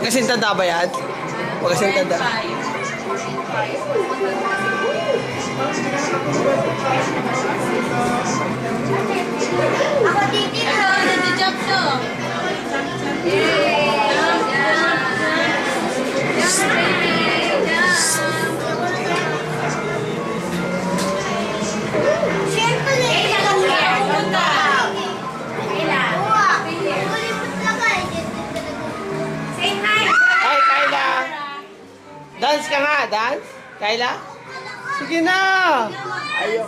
Magkasing tanda ba yan? Magkasing tanda. Ako dito na. Nag-job to. Ay, Kayla! Dance ka nga, dance? Kayla? Sige na! Ayaw.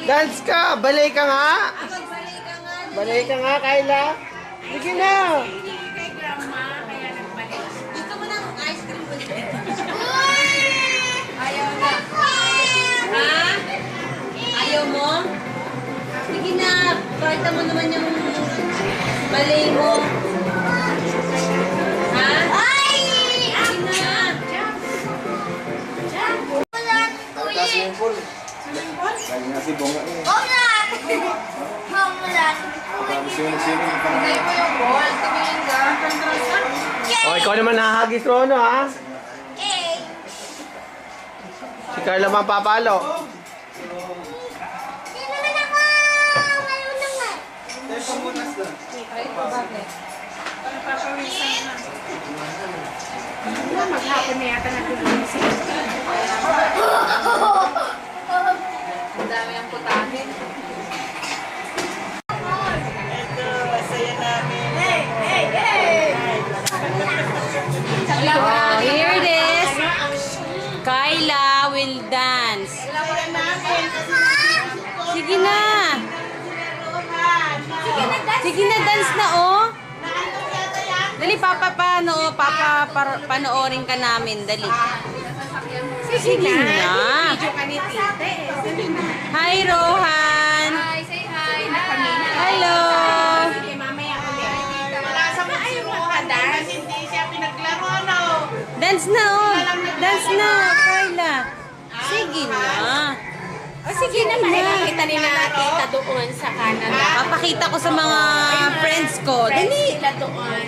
Dance ka! Balay ka nga! Balay ka nga, Kayla! Sige na! Gusto mo ng ice cream ulit? Ayaw na. Ha? Ayaw mo? Sige na. Pakita mo naman yung balay mo. Ha? Ay! Sige na. Swimming pool. Lagi nga si Bonga eh. Umulan! Umulan! Tapos swimming pa Hindi mo yung ball. Tumingin ka. O, ikaw naman nahagis, Rono, ha? Okay. Si Carla mang papalo. Hindi naman ako malunong na. Maghapon na yata natulungan siya. Ang dami ang putahin. Oh, here it is. Kayla will dance. Sige na. Sige na, dance na, oh. Dali, panoorin ka namin. Dali. Sige na. Video ka ni Tite. Hi, Rohan. Hi, say hi. Hello. Sige, mamaya ulit. Wala sa ayaw magpa-dance. Hindi siya pinaglaro, no? Dance na, oh. Dance na, Kayla. Sige na. O sige na, makikita nila tita doon sa Canada. Papakita ko sa mga friends ko. Dali. Sila doon.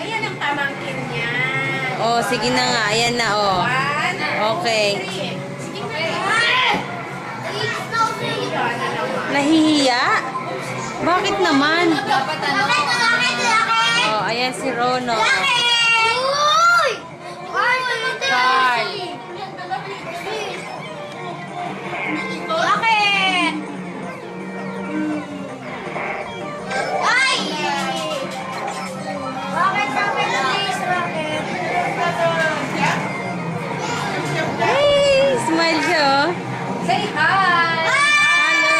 Ayan ang pamangkin niya. Oh, sige na nga. Ayan na, oh. 1, Okay. 3. Sige na. Nahihiya? Bakit naman? Dapat ano? Oh, ayan si Rono. Uy! Carl. Bakit? Ay! Bakit kami please, Rocket? Hey, smile siya, oh. Say hi! Hello.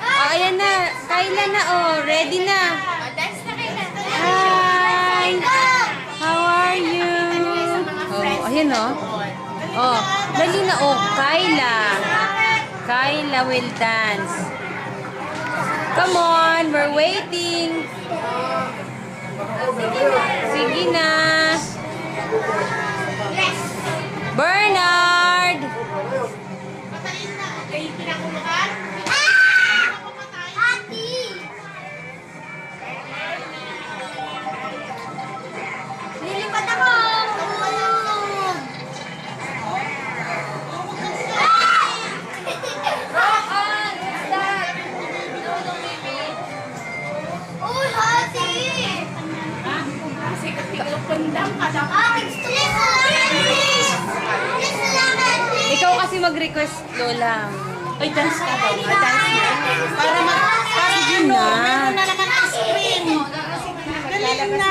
Oh, ayan na. Kayla na, oh. Ready na. Dance na kayo na. Hi. How are you? Oh, ayan, oh. Oh, dali na, oh. Kayla. Kayla will dance. Come on, we're waiting. Sige na. Bernard. Kayo pinakulukan? Ati! Lilipat ako! Rohan! Stop! No, baby. Uy, Hati! Kasi katigil-kundang ka daw. Ate, gusto mo sa please! Please lang, Ate! Ikaw kasi mag-request, Lola. Ay, dance ka daw. Dance na. Para Sige na. meron na naman ice cream. Galing na.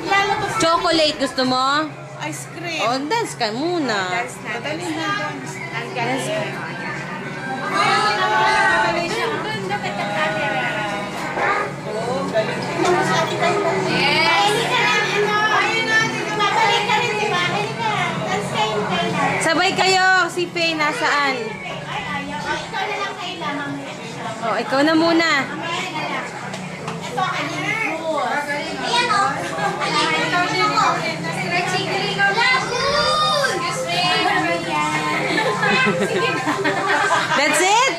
Lalabas Chocolate, gusto mo? ice cream. Oh, dance ka muna. Dance na. Dali na dance. Ang galing. Sabay kayo. Si Faye, nasaan? Ikaw na lang kayo lamang. Oh, ikaw na muna. Ito, Ayan o! That's it?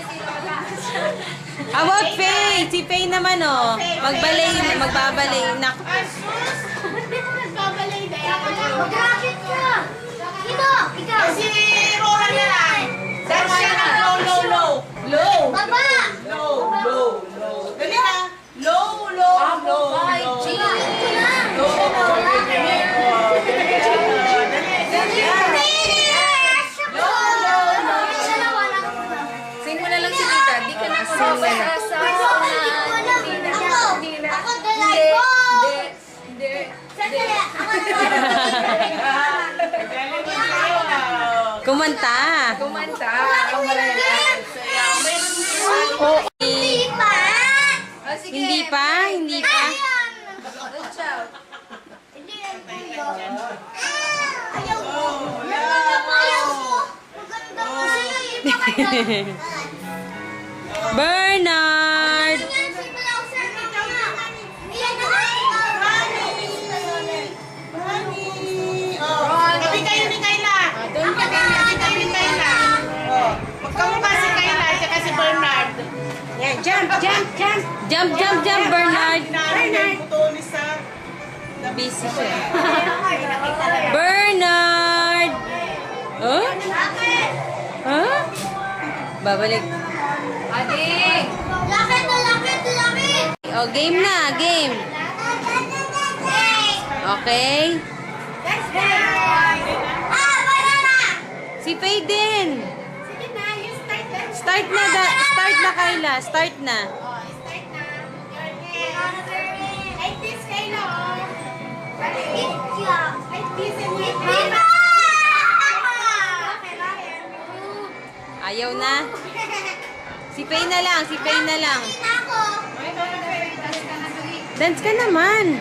How about Faye? Si Faye naman, oh. Magbabalay. Nak. Nagbabalay na yan. Mag-rocket ka! Sino? Ikaw! Si Rohan na lang. Dance siya ng low, low, low. Low. Baba! Low, low, low. Dali na. Low, low, low, low. Tingin ko lang! Sing mo na lang si Tita. Di ka na kumapasa. Ako dalay ko! Sandali! Kumanta. Kumanta. Oh, Hindi pa! Oh, sige. hindi pa. Good job. Ayaw ko! Ayaw ko! Maganda ko sa'yo! Bernard. Tabi kayo ni Kayla. Tabi ni Kayla. Oh. Magkamukha si Kayla at saka si Bernard. Jump, Bernard. Bernard. Busy siya. Bernard. Huh? Huh? Babalik. Adi. Lakit na lakit! Lakit! Oh, game na. Game. Okay. Banana! Si Faye din. Sige na, you start na. Start na, Kayla. Start na. Start na. Like this, Kayla, oh. Like this and like this. Ayaw na. Si Faye na lang. Ako. Dance ka naman.